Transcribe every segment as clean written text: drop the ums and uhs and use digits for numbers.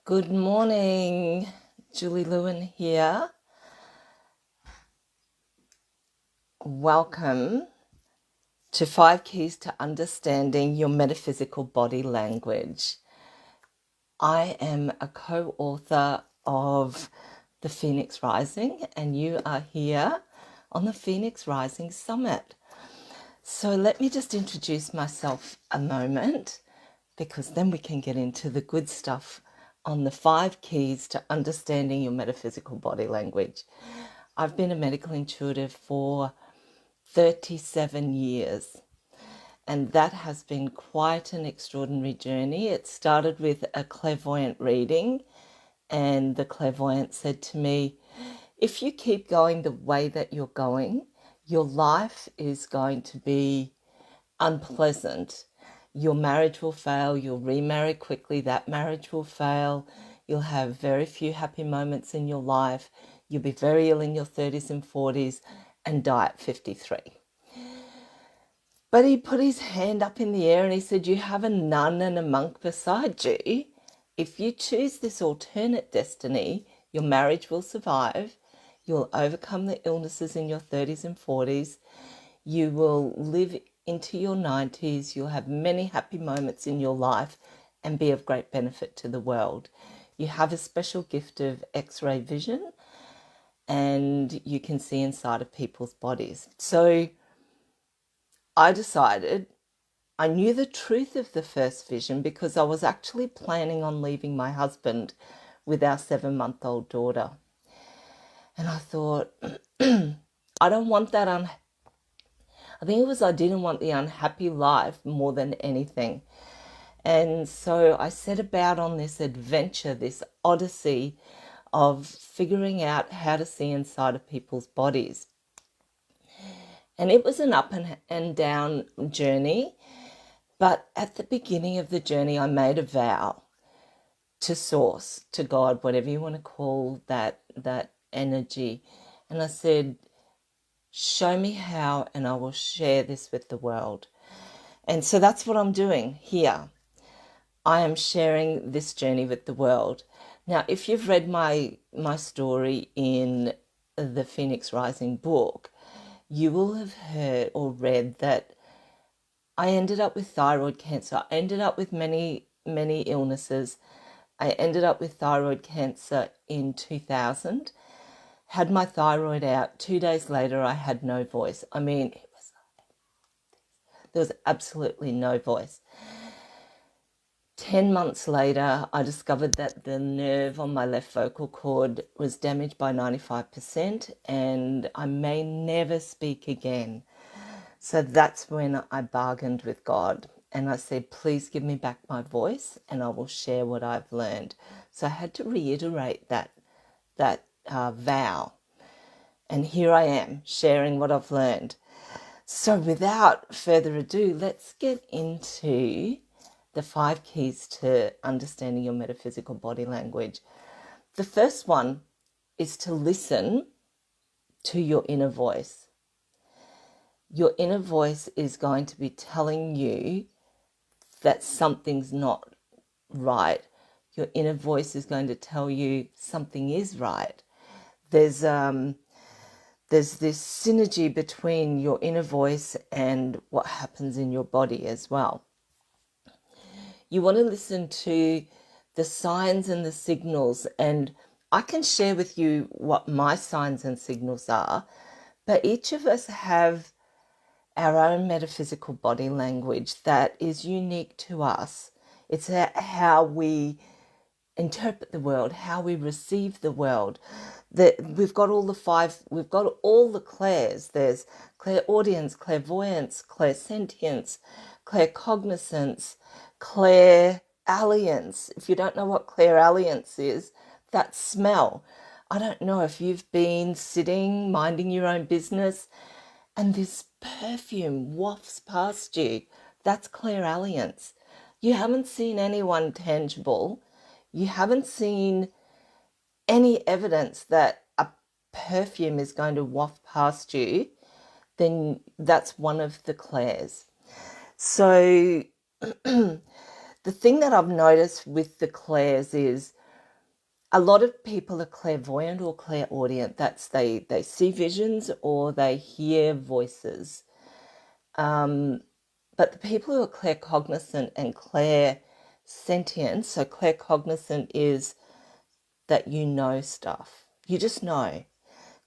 Good morning, Julie Lewin here. Welcome to 5 Keys to Understanding Your Metaphysical Body Language. I am a co-author of The Phoenix Rising, and you are here on the Phoenix Rising Summit. So let me just introduce myself a moment, because then we can get into the good stuff on the 5 keys to understanding your metaphysical body language. I've been a medical intuitive for 37 years, and that has been quite an extraordinary journey. It started with a clairvoyant reading, and the clairvoyant said to me, if you keep going the way that you're going, your life is going to be unpleasant. Your marriage will fail, you'll remarry quickly, that marriage will fail, you'll have very few happy moments in your life, you'll be very ill in your 30s and 40s and die at 53. But he put his hand up in the air and he said, you have a nun and a monk beside you. If you choose this alternate destiny, your marriage will survive, you'll overcome the illnesses in your 30s and 40s, you will live into your 90s, you'll have many happy moments in your life and be of great benefit to the world. You have a special gift of X-ray vision and you can see inside of people's bodies. So I decided, I knew the truth of the first vision because I was actually planning on leaving my husband with our 7-month-old daughter. And I thought, I don't want that I think it was I didn't want the unhappy life more than anything. And so I set about on this adventure, this odyssey of figuring out how to see inside of people's bodies. And it was an up and down journey. But at the beginning of the journey, I made a vow to Source, to God, whatever you want to call that energy. And I said, show me how and I will share this with the world. And so that's what I'm doing here. I am sharing this journey with the world. Now, if you've read my story in the Phoenix Rising book, you will have heard or read that I ended up with thyroid cancer. I ended up with many, many illnesses. I ended up with thyroid cancer in 2000. Had my thyroid out. 2 days later, I had no voice. I mean, there was absolutely no voice. 10 months later, I discovered that the nerve on my left vocal cord was damaged by 95% and I may never speak again. So that's when I bargained with God and I said, please give me back my voice and I will share what I've learned. So I had to reiterate that vow. And here I am sharing what I've learned. So without further ado, let's get into the 5 keys to understanding your metaphysical body language. The first one is to listen to your inner voice. Your inner voice is going to be telling you that something's not right. Your inner voice is going to tell you something is right. There's this synergy between your inner voice and what happens in your body as well. You want to listen to the signs and the signals, and I can share with you what my signs and signals are, but each of us have our own metaphysical body language that is unique to us. It's how we interpret the world, how we receive the world. We've got all the clairs. There's clairaudience, clairvoyance, clairsentience, claircognizance, clairalliance. If you don't know what clairalliance is, that's smell. I don't know if you've been sitting, minding your own business, and this perfume wafts past you. That's clairalliance. You haven't seen anyone tangible. You haven't seen any evidence that a perfume is going to waft past you, then that's one of the clairs. So the thing that I've noticed with the clairs is a lot of people are clairvoyant or clairaudient. That's they see visions or they hear voices. But the people who are claircognizant and clairsentient, so claircognizant is that you know stuff. You just know.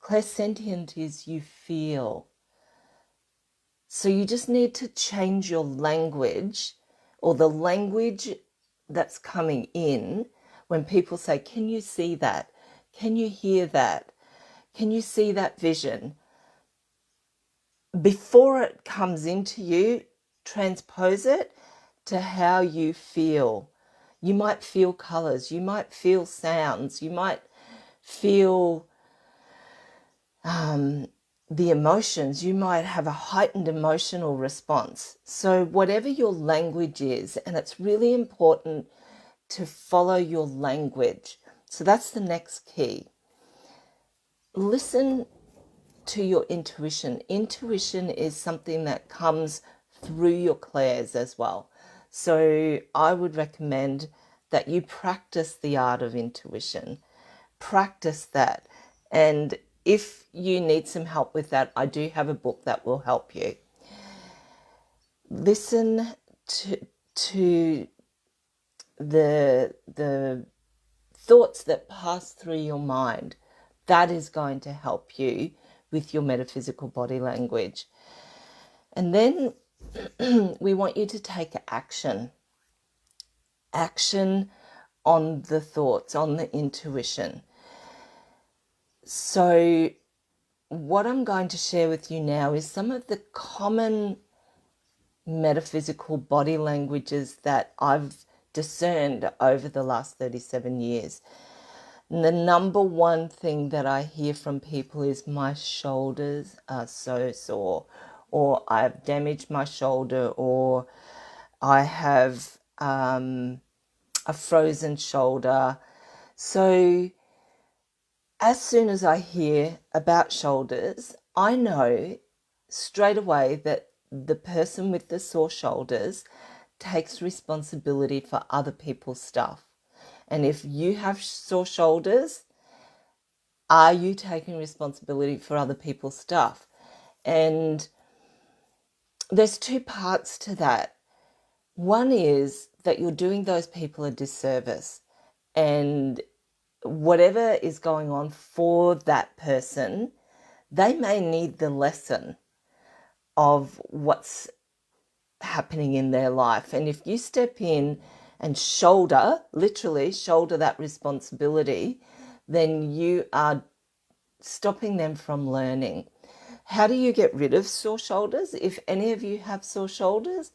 Clairsentient is you feel. So you just need to change your language, or the language that's coming in when people say, can you see that? Can you hear that? Can you see that vision? Before it comes into you, transpose it to how you feel. You might feel colors, you might feel sounds, you might feel the emotions, you might have a heightened emotional response. So whatever your language is, and it's really important to follow your language. So that's the next key. Listen to your intuition. Intuition is something that comes through your clairs as well. So I would recommend that you practice the art of intuition. Practice that. And if you need some help with that, I do have a book that will help you. Listen to the thoughts that pass through your mind. That is going to help you with your metaphysical body language. And then we want you to take action. Action on the thoughts, on the intuition. So what I'm going to share with you now is some of the common metaphysical body languages that I've discerned over the last 37 years. And the number one thing that I hear from people is my shoulders are so sore, or I've damaged my shoulder, or I have a frozen shoulder. So as soon as I hear about shoulders, I know straight away that the person with the sore shoulders takes responsibility for other people's stuff. And if you have sore shoulders, are you taking responsibility for other people's stuff? And there's two parts to that. One is that you're doing those people a disservice, and whatever is going on for that person, they may need the lesson of what's happening in their life. And if you step in and literally shoulder that responsibility, then you are stopping them from learning. How do you get rid of sore shoulders? If any of you have sore shoulders,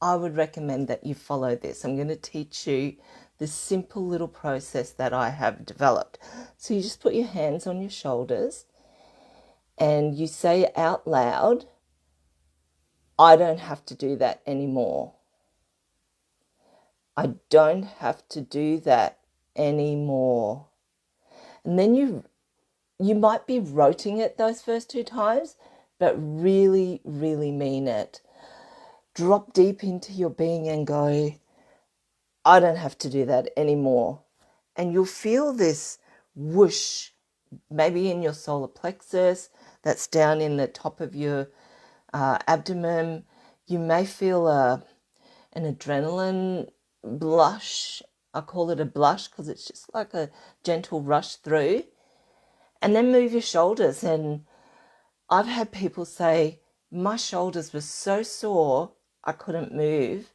I would recommend that you follow this. I'm going to teach you this simple little process that I have developed. So you just put your hands on your shoulders and you say out loud, I don't have to do that anymore. I don't have to do that anymore. And then you might be roting it those first two times, but really, really mean it. Drop deep into your being and go, I don't have to do that anymore. And you'll feel this whoosh, maybe in your solar plexus, that's down in the top of your abdomen. You may feel an adrenaline blush. I call it a blush because it's just like a gentle rush through. And then move your shoulders. And I've had people say, my shoulders were so sore, I couldn't move.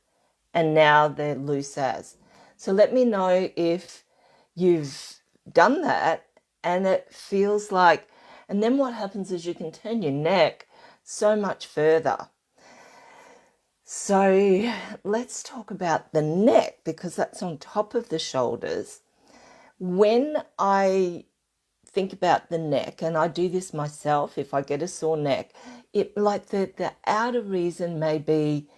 And now they're loose as. So let me know if you've done that and it feels like, and then what happens is you can turn your neck so much further. So let's talk about the neck, because that's on top of the shoulders. When I think about the neck, and I do this myself, if I get a sore neck, it like the outer reason may be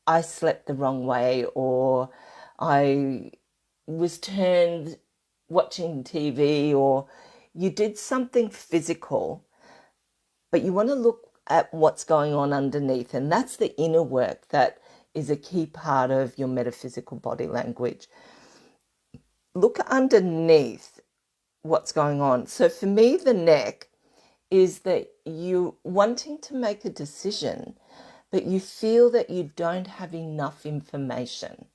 I slept the wrong way, or I was turned watching TV, or you did something physical, but you want to look at what's going on underneath. And that's the inner work that is a key part of your metaphysical body language. Look underneath what's going on. So for me, the neck is that you wanting to make a decision, but you feel that you don't have enough information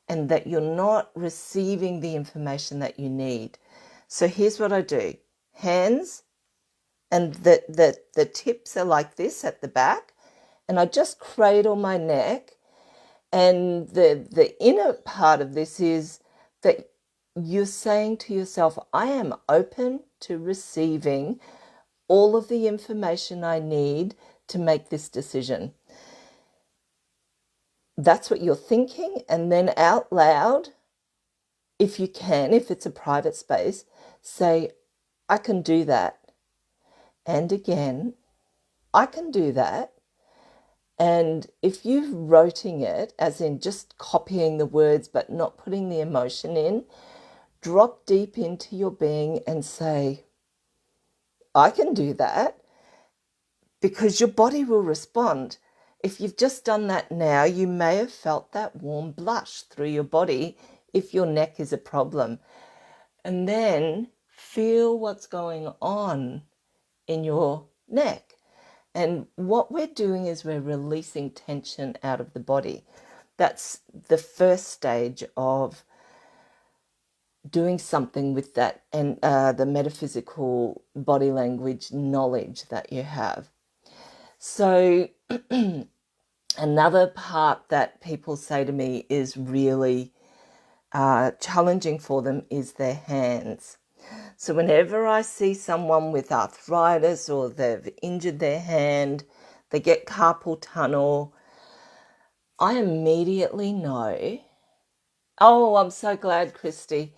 and that you're not receiving the information that you need. So here's what I do. Hands, and the tips are like this at the back, and I just cradle my neck. And the inner part of this is that you're saying to yourself, I am open to receiving all of the information I need to make this decision. That's what you're thinking. And then out loud, if you can, if it's a private space, say, I can do that. And again, I can do that. And if you're writing it, as in just copying the words but not putting the emotion in, drop deep into your being and say, I can do that, because your body will respond. If you've just done that now, you may have felt that warm blush through your body if your neck is a problem. And then feel what's going on in your neck. And what we're doing is we're releasing tension out of the body. That's the first stage of doing something with that, and the metaphysical body language knowledge that you have. So another part that people say to me is really challenging for them is their hands. So whenever I see someone with arthritis or they've injured their hand, they get carpal tunnel, I immediately know, oh, I'm so glad, Christy.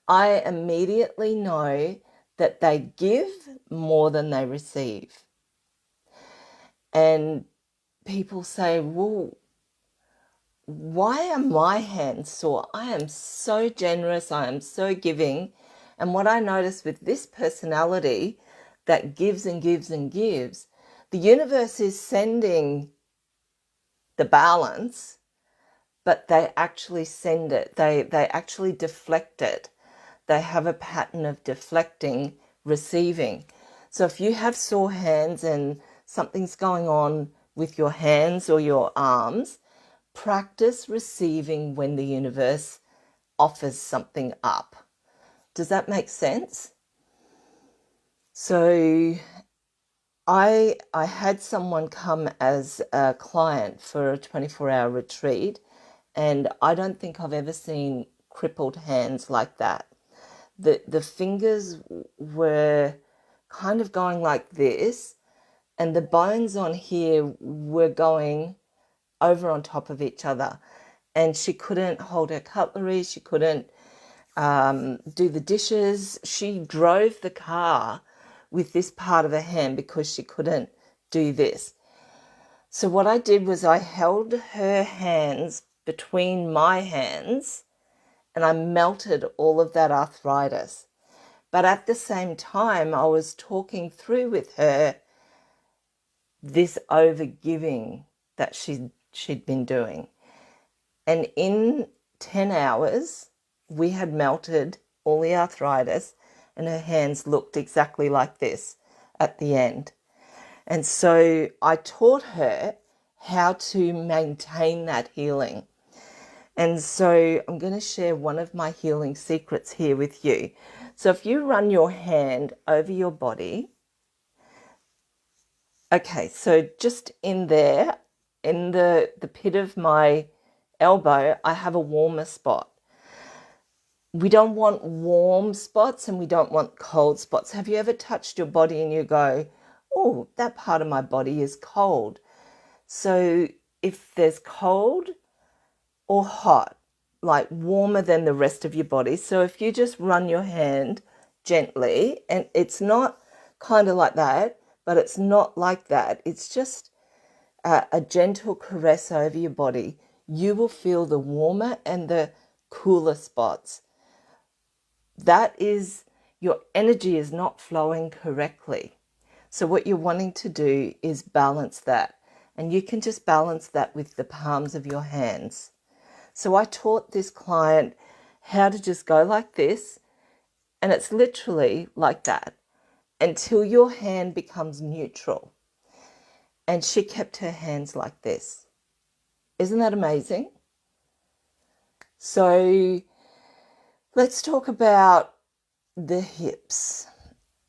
I immediately know that they give more than they receive. And people say, well, why are my hands sore? I am so generous. I am so giving. And what I notice with this personality that gives and gives and gives, the universe is sending the balance, but they actually send it. They actually deflect it. They have a pattern of deflecting, receiving. So if you have sore hands and something's going on with your hands or your arms, practice receiving when the universe offers something up. Does that make sense? So I had someone come as a client for a 24-hour retreat, and I don't think I've ever seen crippled hands like that. The fingers were kind of going like this, and the bones on here were going over on top of each other. And she couldn't hold her cutlery. She couldn't do the dishes. She drove the car with this part of her hand because she couldn't do this. So what I did was I held her hands between my hands and I melted all of that arthritis. But at the same time, I was talking through with her this overgiving that she'd been doing. And in 10 hours, we had melted all the arthritis and her hands looked exactly like this at the end. And so I taught her how to maintain that healing. And so I'm going to share one of my healing secrets here with you. So if you run your hand over your body, okay, so just in there, in the pit of my elbow, I have a warmer spot. We don't want warm spots and we don't want cold spots. Have you ever touched your body and you go, oh, that part of my body is cold? So if there's cold or hot, like warmer than the rest of your body. So if you just run your hand gently, and it's not kind of like that, but it's not like that. It's just a gentle caress over your body. You will feel the warmer and the cooler spots. That is, your energy is not flowing correctly. So what you're wanting to do is balance that. And you can just balance that with the palms of your hands. So I taught this client how to just go like this And it's literally like that until your hand becomes neutral. And she kept her hands like this. Isn't that amazing? So let's talk about the hips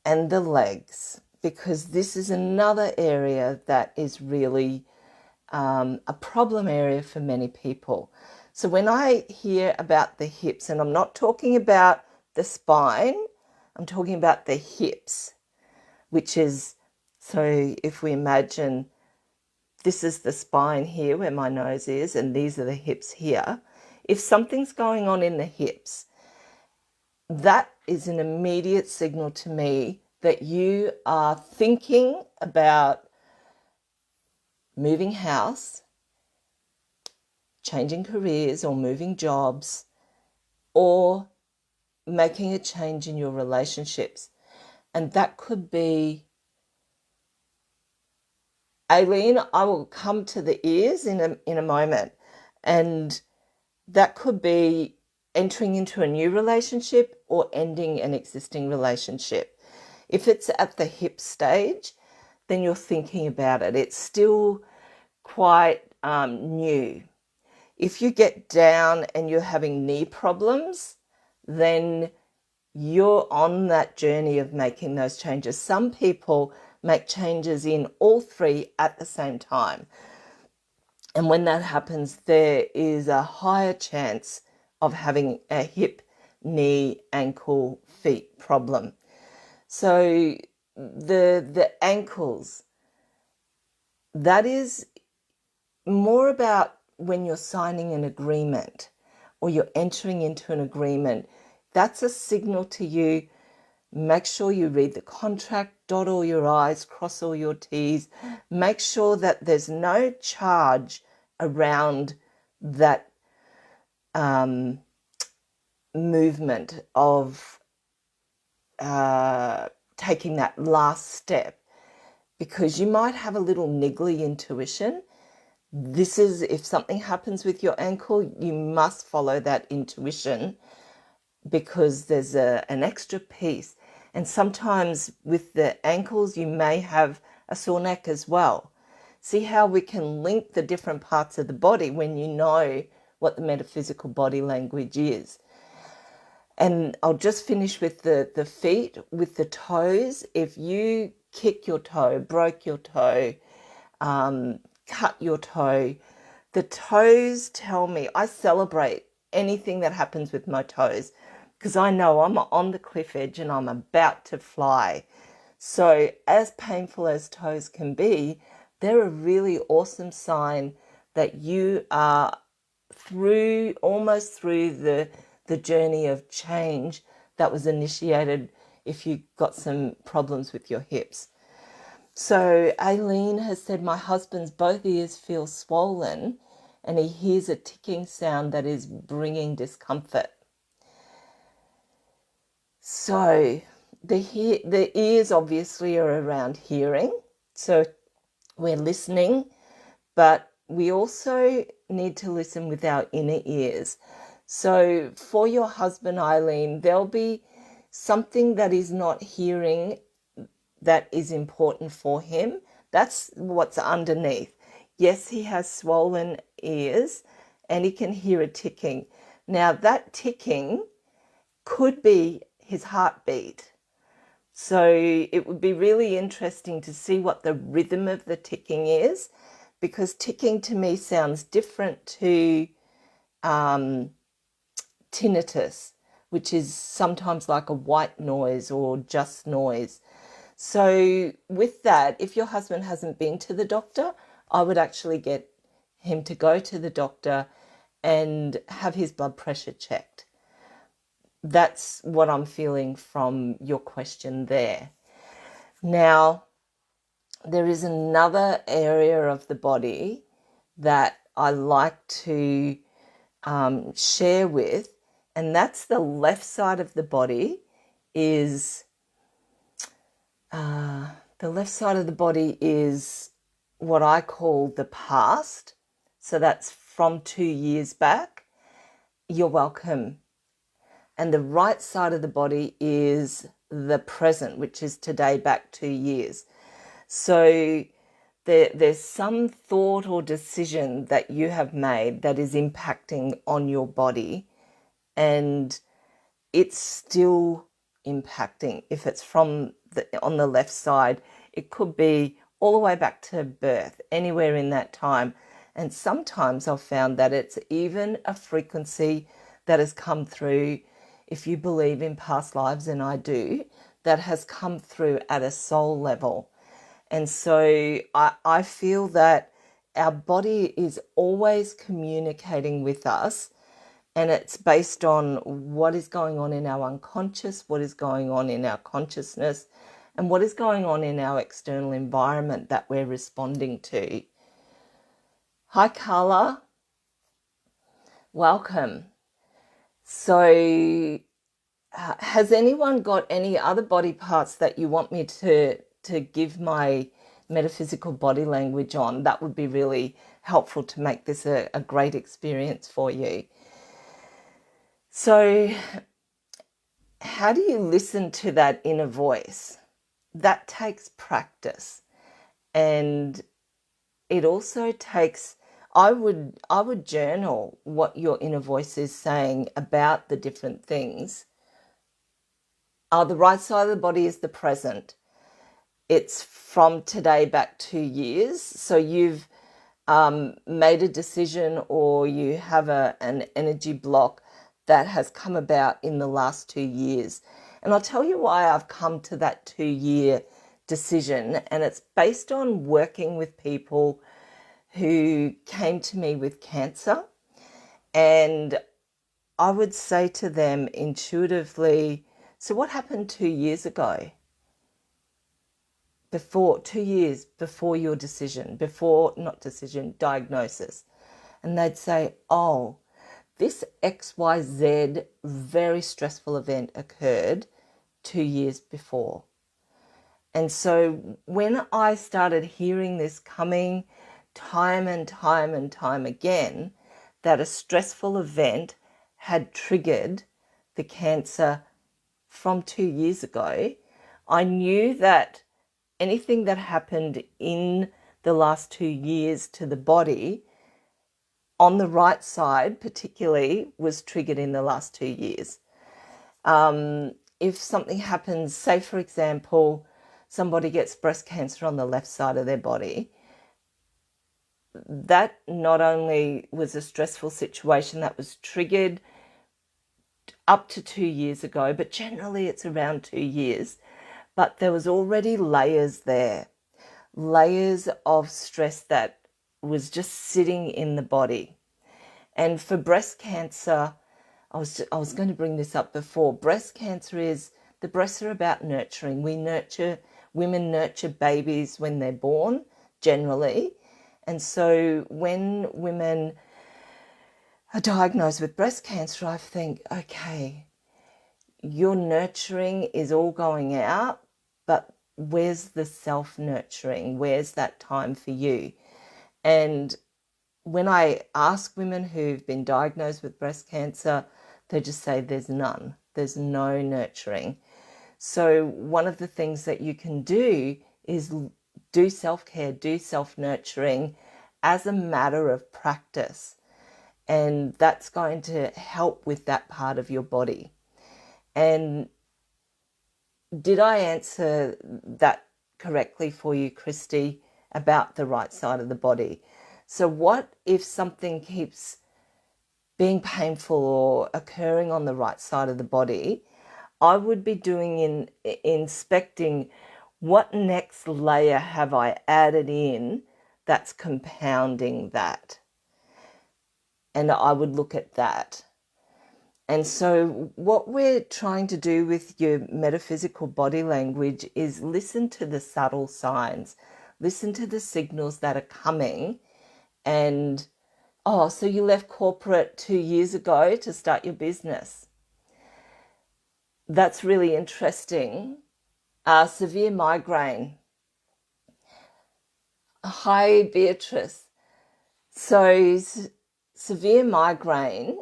and the legs, because this is another area that is really a problem area for many people. So when I hear about the hips, and I'm not talking about the spine, I'm talking about the hips, which is, so if we imagine this is the spine here where my nose is, and these are the hips here. If something's going on in the hips, that is an immediate signal to me that you are thinking about moving house, changing careers or moving jobs, or making a change in your relationships. And that could be, Aileen, I will come to the ears in a moment. And that could be entering into a new relationship or ending an existing relationship. If it's at the hip stage, then you're thinking about it. It's still quite new. If you get down and you're having knee problems, then you're on that journey of making those changes. Some people make changes in all three at the same time. And when that happens, there is a higher chance of having a hip, knee, ankle, feet problem. So the ankles, that is more about when you're signing an agreement or you're entering into an agreement. That's a signal to you. Make sure you read the contract, dot all your I's, cross all your T's. Make sure that there's no charge around that movement of taking that last step, because you might have a little niggly intuition. This is, if something happens with your ankle, you must follow that intuition, because there's an extra piece. And sometimes with the ankles, you may have a sore neck as well. See how we can link the different parts of the body when you know what the metaphysical body language is. And I'll just finish with the feet, with the toes. If you kick your toe, broke your toe, cut your toe, the toes tell me, I celebrate anything that happens with my toes, because I know I'm on the cliff edge and I'm about to fly. So as painful as toes can be, they're a really awesome sign that you are almost through the journey of change that was initiated if you got some problems with your hips. So Aileen has said, my husband's both ears feel swollen and he hears a ticking sound that is bringing discomfort. So the ears obviously are around hearing. So we're listening, but we also need to listen with our inner ears. So for your husband, Aileen, there'll be something that is not hearing that is important for him. That's what's underneath. Yes, he has swollen ears and he can hear a ticking. Now that ticking could be his heartbeat. So it would be really interesting to see what the rhythm of the ticking is, because ticking to me sounds different to tinnitus, which is sometimes like a white noise or just noise. So with that, if your husband hasn't been to the doctor, I would actually get him to go to the doctor and have his blood pressure checked. That's what I'm feeling from your question there. Now, there is another area of the body that I like to share with, and that's the left side of the body is what I call the past. So that's from 2 years back. You're welcome. and the right side of the body is the present, which is today back 2 years. So there's some thought or decision that you have made that is impacting on your body, and it's still impacting. If it's from on the left side, it could be all the way back to birth, anywhere in that time. And sometimes I've found that it's even a frequency that has come through, if you believe in past lives, and I do, that has come through at a soul level. And so I feel that our body is always communicating with us, and it's based on what is going on in our unconscious, what is going on in our consciousness, and what is going on in our external environment that we're responding to. Hi, Carla. Welcome. So has anyone got any other body parts that you want me to give my metaphysical body language on? That would be really helpful to make this a great experience for you. So how do you listen to that inner voice? That takes practice, and it also takes, I would journal what your inner voice is saying about the different things. The right side of the body is the present. It's from today back 2 years. So you've made a decision, or you have an energy block that has come about in the last 2 years. And I'll tell you why I've come to that 2-year decision. And it's based on working with people who came to me with cancer. And I would say to them intuitively, so what happened 2 years ago? 2 years before your decision, diagnosis. And they'd say, oh, this XYZ very stressful event occurred 2 years before. And so when I started hearing this coming time and time and time again, that a stressful event had triggered the cancer from 2 years ago, I knew that anything that happened in the last 2 years to the body, on the right side particularly, was triggered in the last 2 years. If something happens, say for example, somebody gets breast cancer on the left side of their body, that not only was a stressful situation that was triggered up to 2 years ago, but generally it's around 2 years, but there was already layers there, layers of stress that was just sitting in the body. And for breast cancer, I was going to bring this up before. Breast cancer is, the breasts are about nurturing. Women nurture babies when they're born, generally. And so when women are diagnosed with breast cancer, I think, okay, your nurturing is all going out, but where's the self-nurturing? Where's that time for you? And when I ask women who've been diagnosed with breast cancer, they just say there's none. There's no nurturing. So one of the things that you can do is do self-care, do self-nurturing as a matter of practice. And that's going to help with that part of your body. And did I answer that correctly for you, Christy, about the right side of the body? So what if something keeps being painful or occurring on the right side of the body? I would be doing inspecting what next layer have I added in that's compounding that. And I would look at that. And so what we're trying to do with your metaphysical body language is listen to the subtle signs, listen to the signals that are coming. And, oh, so you left corporate 2 years ago to start your business. That's really interesting. Severe migraine. Hi, Beatrice. So severe migraine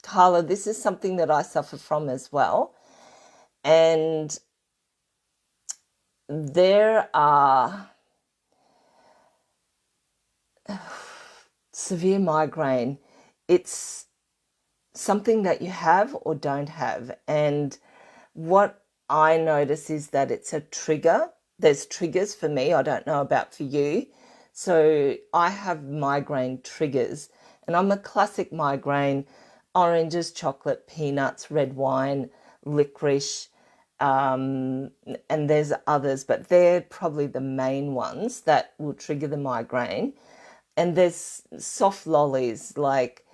Carla, this is something that I suffer from as well. And there are severe migraine. It's something that you have or don't have. And what I notice is that it's a trigger. There's triggers for me. I don't know about for you. So I have migraine triggers, and I'm a classic migraine: oranges, chocolate, peanuts, red wine, licorice, and there's others, but they're probably the main ones that will trigger the migraine. And there's soft lollies like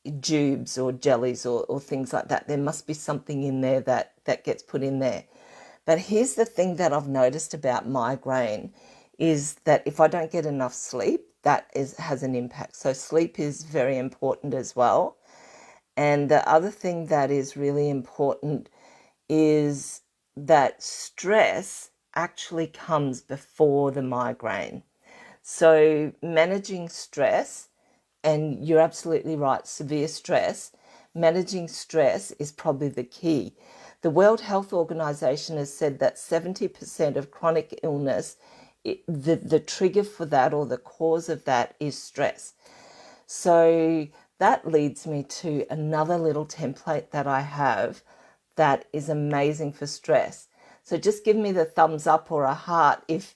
jubes or jellies or things like that. There must be something in there that gets put in there. But here's the thing that I've noticed about migraine is that if I don't get enough sleep, has an impact. So sleep is very important as well. And the other thing that is really important is that stress actually comes before the migraine. So managing stress, and you're absolutely right, severe stress, managing stress is probably the key. The World Health Organization has said that 70% of chronic illness, the trigger for that or the cause of that is stress. So that leads me to another little template that I have that is amazing for stress. So just give me the thumbs up or a heart if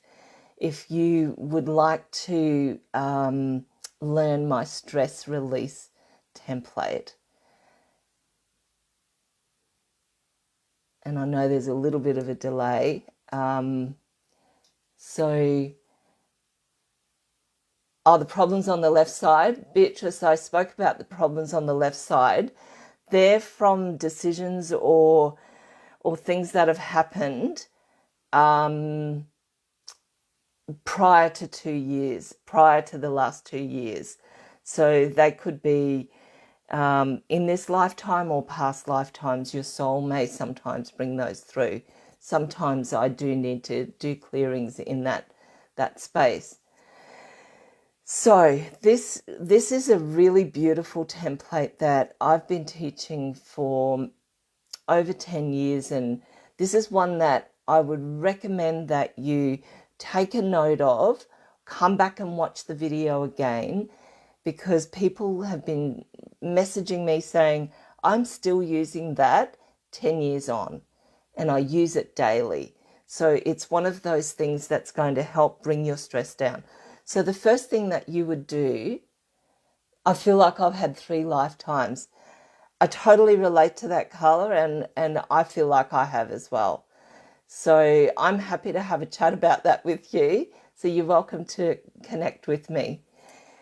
you would like to learn my stress release template. And I know there's a little bit of a delay. The problems on the left side. Beatrice, I spoke about the problems on the left side. They're from decisions or things that have happened prior to 2 years, prior to the last 2 years. So they could be in this lifetime or past lifetimes. Your soul may sometimes bring those through. Sometimes I do need to do clearings in that space. So this is a really beautiful template that I've been teaching for over 10 years, and this is one that I would recommend that you take a note of, come back and watch the video again, because people have been messaging me saying, I'm still using that 10 years on, and I use it daily. So it's one of those things that's going to help bring your stress down. So the first thing that you would do, I feel like I've had 3 lifetimes. I totally relate to that, Carla, and I feel like I have as well. So I'm happy to have a chat about that with you. So you're welcome to connect with me.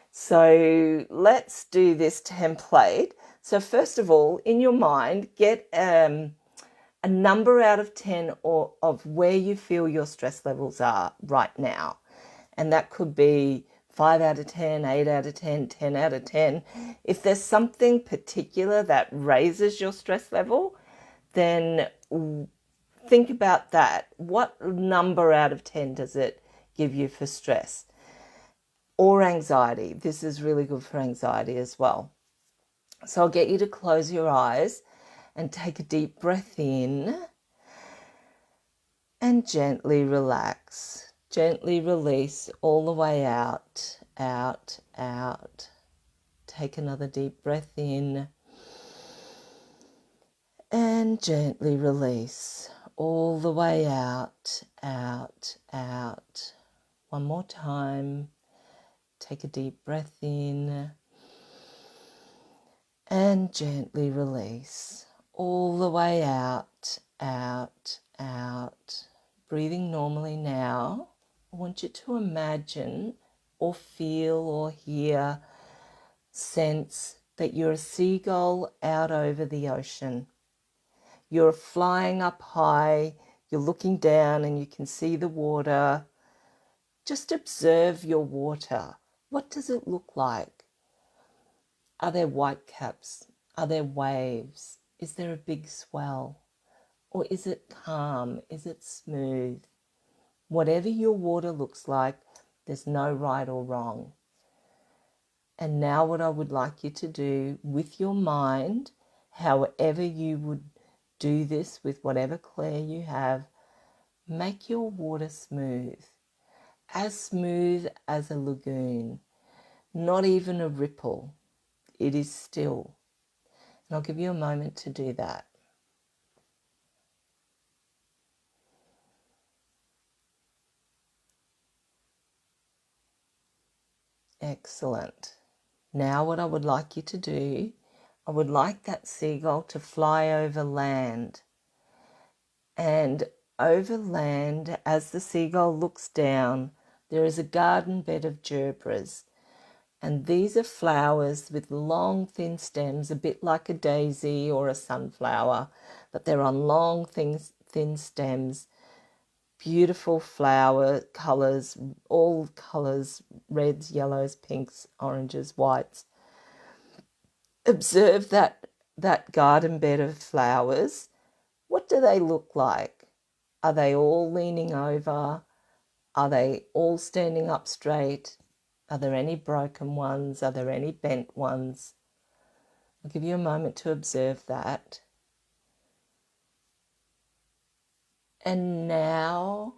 So let's do this template. So first of all, in your mind, get a number out of 10 or of where you feel your stress levels are right now. And that could be 5 out of 10, 8 out of 10, 10 out of 10. If there's something particular that raises your stress level, then think about that. What number out of 10 does it give you for stress? Or anxiety. This is really good for anxiety as well. So I'll get you to close your eyes and take a deep breath in and gently relax. Gently release all the way out, out, out. Take another deep breath in and gently release all the way out, out, out. One more time. Take a deep breath in and gently release all the way out, out, out. Breathing normally now. I want you to imagine or feel or hear, sense that you're a seagull out over the ocean. You're flying up high, you're looking down and you can see the water. Just observe your water. What does it look like? Are there white caps? Are there waves? Is there a big swell? Or is it calm? Is it smooth? Whatever your water looks like, there's no right or wrong. And now what I would like you to do with your mind, however you would do this with whatever clay you have, make your water smooth as a lagoon, not even a ripple. It is still. And I'll give you a moment to do that. Excellent. Now what I would like you to do, I would like that seagull to fly over land. And over land, as the seagull looks down, there is a garden bed of gerbras. And these are flowers with long, thin stems, a bit like a daisy or a sunflower, but they're on long, thin stems. Beautiful flower colours, all colours, reds, yellows, pinks, oranges, whites. Observe that garden bed of flowers. What do they look like? Are they all leaning over? Are they all standing up straight? Are there any broken ones? Are there any bent ones? I'll give you a moment to observe that. And now,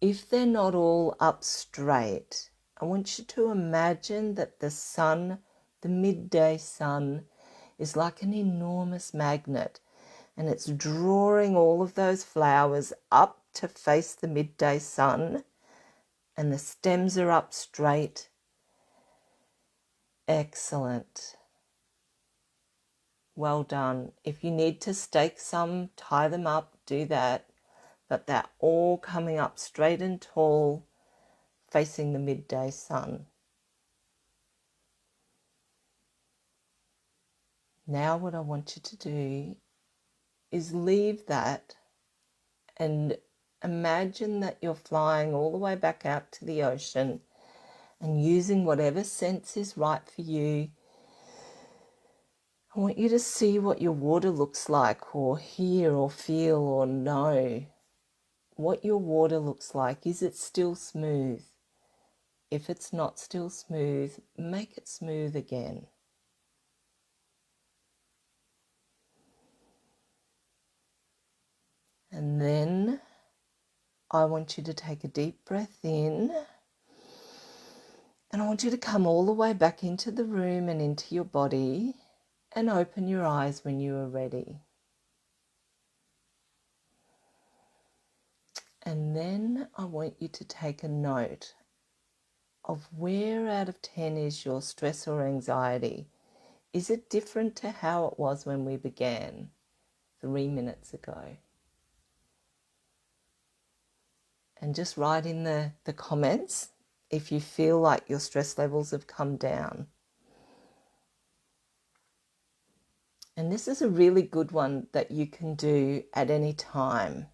if they're not all up straight, I want you to imagine that the sun, the midday sun, is like an enormous magnet, and it's drawing all of those flowers up to face the midday sun, and the stems are up straight. Excellent. Well done. If you need to stake some, tie them up, do that. But they're all coming up straight and tall, facing the midday sun. Now what I want you to do is leave that and imagine that you're flying all the way back out to the ocean and using whatever sense is right for you. I want you to see what your water looks like, or hear or feel or know what your water looks like. Is it still smooth? If it's not still smooth, make it smooth again. And then I want you to take a deep breath in, and I want you to come all the way back into the room and into your body and open your eyes when you are ready. And then I want you to take a note of where out of 10 is your stress or anxiety. Is it different to how it was when we began 3 minutes ago? And just write in the comments if you feel like your stress levels have come down. And this is a really good one that you can do at any time.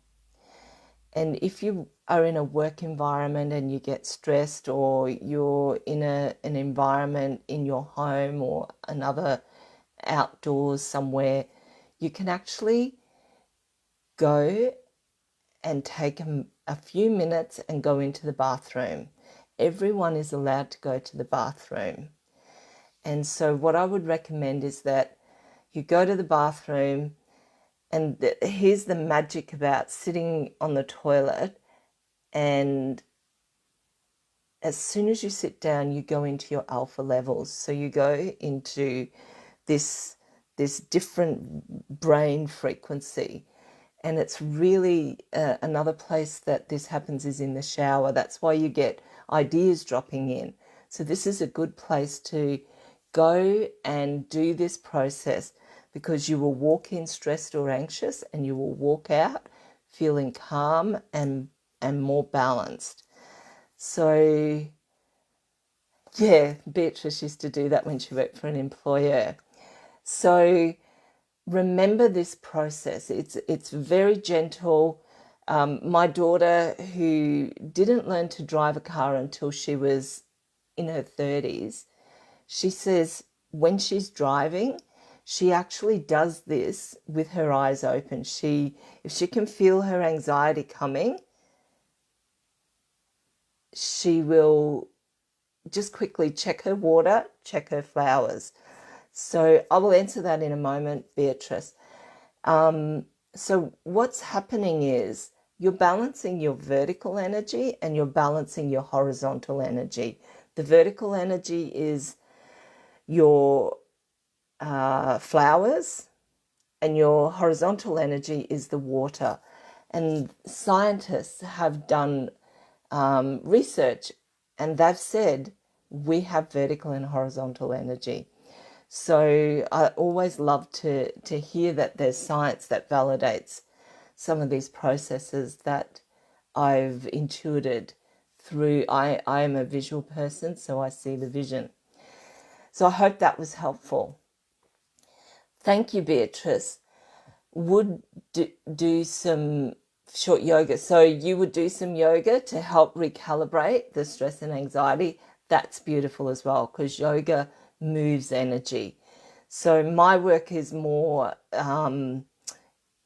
And if you are in a work environment and you get stressed, or you're in an environment in your home or another outdoors somewhere, you can actually go and take a few minutes and go into the bathroom. Everyone is allowed to go to the bathroom. And so what I would recommend is that you go to the bathroom, and here's the magic about sitting on the toilet, and as soon as you sit down, you go into your alpha levels. So you go into this different brain frequency. And it's really another place that this happens is in the shower. That's why you get ideas dropping in. So this is a good place to go and do this process, because you will walk in stressed or anxious, and you will walk out feeling calm and more balanced. So yeah, Beatrice used to do that when she worked for an employer. So remember this process. It's very gentle. My daughter, who didn't learn to drive a car until she was in her 30s, she says when she's driving, she actually does this with her eyes open. If she can feel her anxiety coming, she will just quickly check her water, check her flowers. So I will answer that in a moment, Beatrice. So what's happening is you're balancing your vertical energy and you're balancing your horizontal energy. The vertical energy is your flowers, and your horizontal energy is the water. And scientists have done research, and they've said we have vertical and horizontal energy. So I always love to hear that there's science that validates some of these processes that I've intuited through. I am a visual person, so I see the vision. So I hope that was helpful. Thank you, Beatrice. Would do some short yoga. So you would do some yoga to help recalibrate the stress and anxiety. That's beautiful as well, because yoga moves energy. So my work is more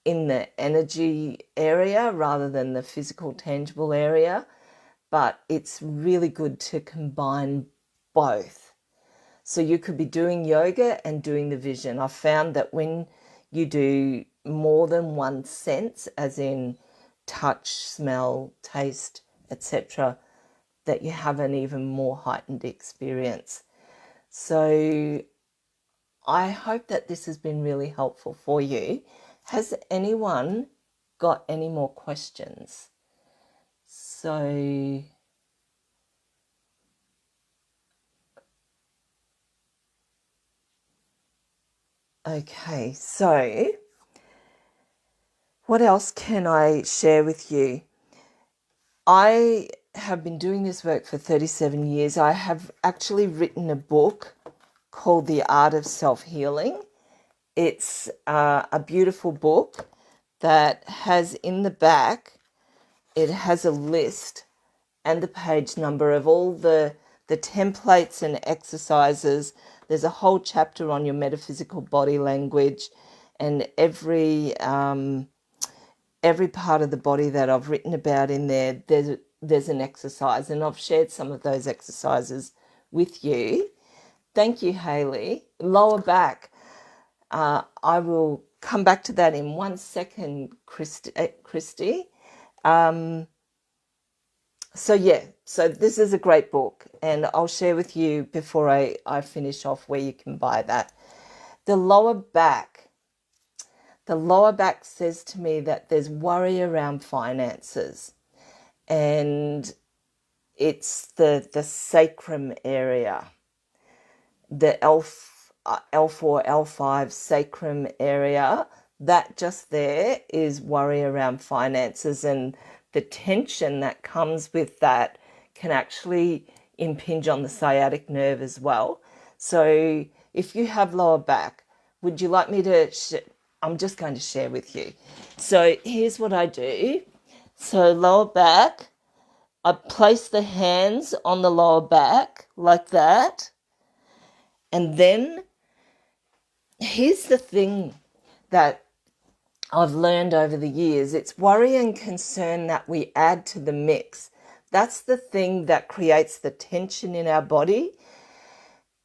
in the energy area rather than the physical, tangible area. But it's really good to combine both. So you could be doing yoga and doing the vision. I've found that when you do more than one sense, as in touch, smell, taste, etc., that you have an even more heightened experience. So I hope that this has been really helpful for you. Has anyone got any more questions? So okay, so what else can I share with you? I have been doing this work for 37 years. I have actually written a book called The Art of Self-Healing. It's a beautiful book that has in the back, it has a list and the page number of all the templates and exercises. There's a whole chapter on your metaphysical body language, and every part of the body that I've written about in there, there's an exercise, and I've shared some of those exercises with you. Thank you, Hayley. Lower back. I will come back to that in 1 second, Christy. So this is a great book, and I'll share with you before I finish off where you can buy that. The lower back says to me that there's worry around finances, and it's the sacrum area, the L4, L5 sacrum area. That just there is worry around finances, and the tension that comes with that can actually impinge on the sciatic nerve as well. So if you have lower back, would you like me to I'm just going to share with you. So here's what I do. So lower back, I place the hands on the lower back like that. And then here's the thing that I've learned over the years. It's worry and concern that we add to the mix. That's the thing that creates the tension in our body.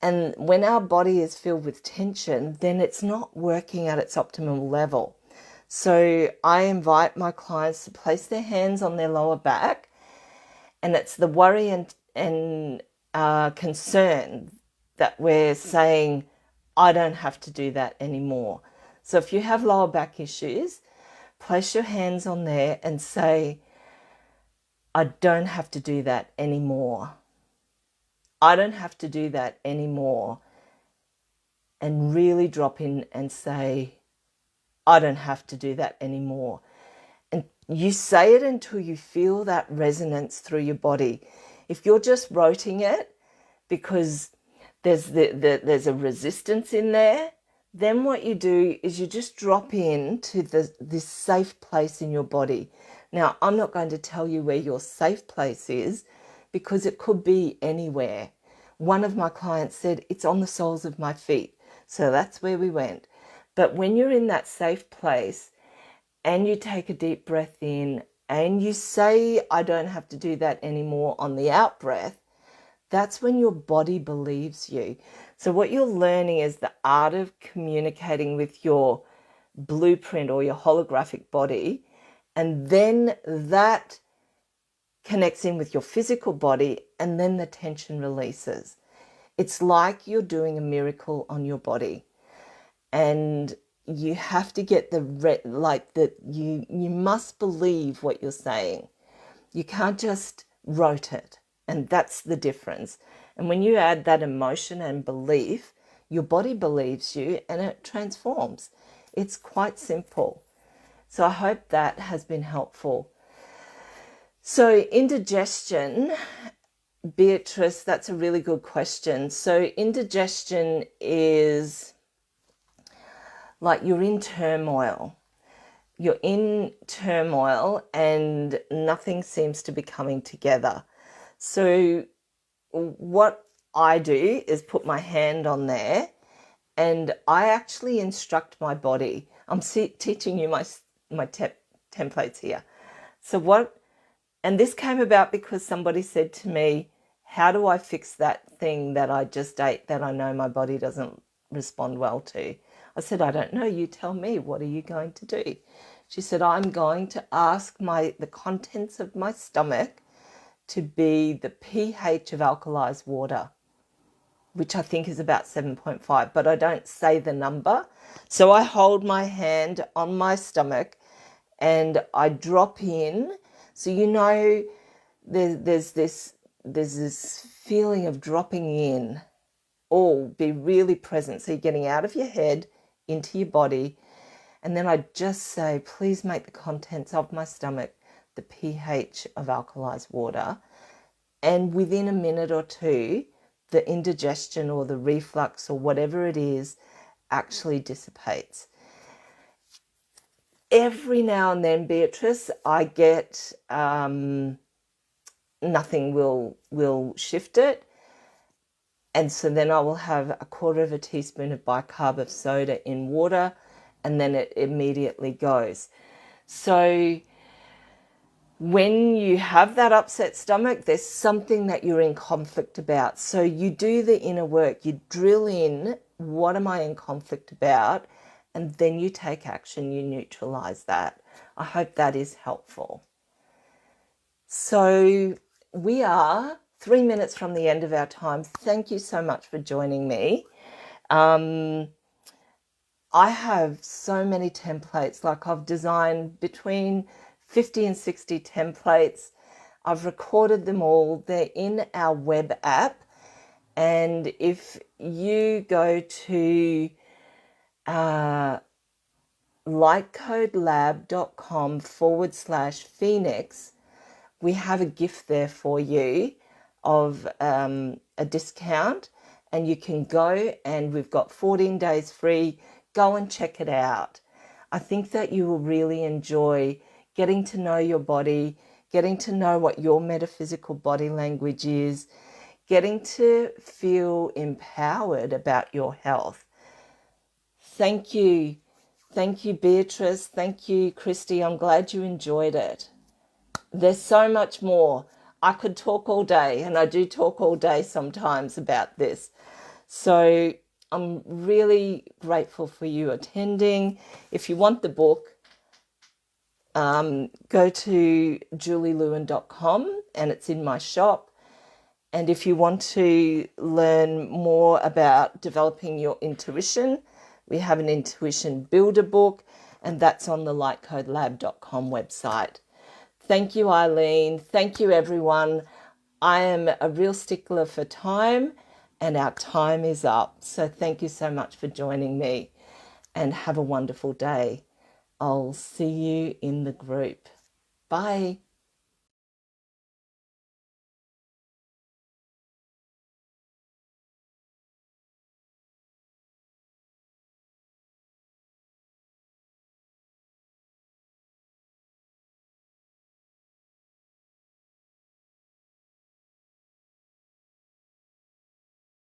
And when our body is filled with tension, then it's not working at its optimal level. So I invite my clients to place their hands on their lower back, and it's the worry and concern that we're saying, I don't have to do that anymore. So if you have lower back issues, place your hands on there and say, I don't have to do that anymore. I don't have to do that anymore. And really drop in and say, I don't have to do that anymore. And you say it until you feel that resonance through your body. If you're just roting it because there's a resistance in there, then what you do is you just drop into this safe place in your body. Now, I'm not going to tell you where your safe place is, because it could be anywhere. One of my clients said, it's on the soles of my feet. So that's where we went. But when you're in that safe place and you take a deep breath in and you say, I don't have to do that anymore on the out breath, that's when your body believes you. So what you're learning is the art of communicating with your blueprint or your holographic body, and then that connects in with your physical body, and then the tension releases. It's like you're doing a miracle on your body, and you have to get you must believe what you're saying. You can't just rote it, and that's the difference. And when you add that emotion and belief, your body believes you and it transforms. It's quite simple. So I hope that has been helpful. So indigestion, Beatrice, that's a really good question. So indigestion is like you're in turmoil. You're in turmoil and nothing seems to be coming together. So what I do is put my hand on there and I actually instruct my body. I'm teaching you my templates here. And this came about because somebody said to me, how do I fix that thing that I just ate that I know my body doesn't respond well to? I said, I don't know. You tell me. What are you going to do? She said, I'm going to ask the contents of my stomach to be the pH of alkalized water, which I think is about 7.5, but I don't say the number. So I hold my hand on my stomach and I drop in. So there's this feeling of dropping in. Be really present. So you're getting out of your head into your body. And then I just say, please make the contents of my stomach the pH of alkalized water. And within a minute or two, the indigestion or the reflux or whatever it is actually dissipates. Every now and then, Beatrice, I get nothing will shift it. And so then I will have a 1/4 teaspoon of bicarb of soda in water, and then it immediately goes. So when you have that upset stomach, there's something that you're in conflict about. So you do the inner work. You drill in, what am I in conflict about? And then you take action. You neutralize that. I hope that is helpful. So we are 3 minutes from the end of our time. Thank you so much for joining me. I have so many templates. Like I've designed between 50 and 60 templates. I've recorded them all. They're in our web app. And if you go to lightcodelab.com/Phoenix, we have a gift there for you of a discount, and you can go, and we've got 14 days free. Go and check it out. I think that you will really enjoy getting to know your body, getting to know what your metaphysical body language is, getting to feel empowered about your health. Thank you. Thank you, Beatrice. Thank you, Christy. I'm glad you enjoyed it. There's so much more. I could talk all day, and I do talk all day sometimes about this. So I'm really grateful for you attending. If you want the book, go to julielewin.com and it's in my shop. And if you want to learn more about developing your intuition, we have an intuition builder book, and that's on the lightcodelab.com website. Thank you, Eileen. Thank you, everyone. I am a real stickler for time, and our time is up. So thank you so much for joining me, and have a wonderful day. I'll see you in the group. Bye.